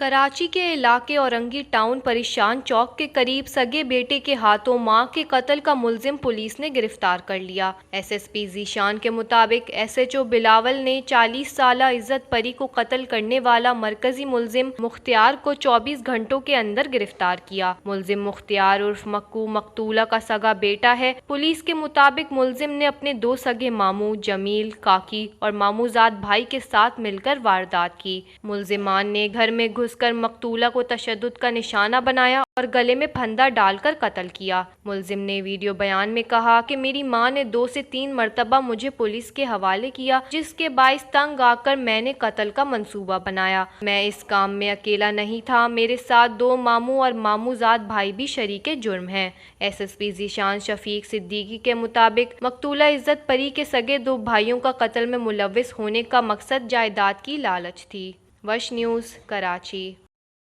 کراچی کے علاقے اورنگی ٹاؤن پریشان چوک کے قریب سگے بیٹے کے ہاتھوں ماں کے قتل کا ملزم پولیس نے گرفتار کر لیا۔ ایس ایس پی ذیشان کے مطابق ایس ایچ او بلاول نے 40 سالہ عزت پری کو قتل کرنے والا مرکزی ملزم مختار کو 24 گھنٹوں کے اندر گرفتار کیا۔ ملزم مختار عرف مکو مقتولہ کا سگا بیٹا ہے۔ پولیس کے مطابق ملزم نے اپنے 2 سگے ماموں جمیل کاکی اور ماموزاد بھائی کے ساتھ مل کر واردات کی۔ ملزمان نے گھر میں گھس کر مقتولہ کو تشدد کا نشانہ بنایا اور گلے میں پھندا ڈال کر قتل کیا۔ ملزم نے ویڈیو بیان میں کہا کہ میری ماں نے 2 سے 3 مرتبہ مجھے پولیس کے حوالے کیا، جس کے باعث تنگ آ کر میں نے قتل کا منصوبہ بنایا۔ میں اس کام میں اکیلا نہیں تھا، میرے ساتھ 2 ماموں اور ماموزاد بھائی بھی شریک جرم ہیں۔ ایس ایس پی ذیشان شفیق صدیقی کے مطابق مقتولہ عزت پری کے سگے 2 بھائیوں کا قتل میں ملوث ہونے کا مقصد جائیداد کی لالچ تھی۔ وش نیوز، کراچی۔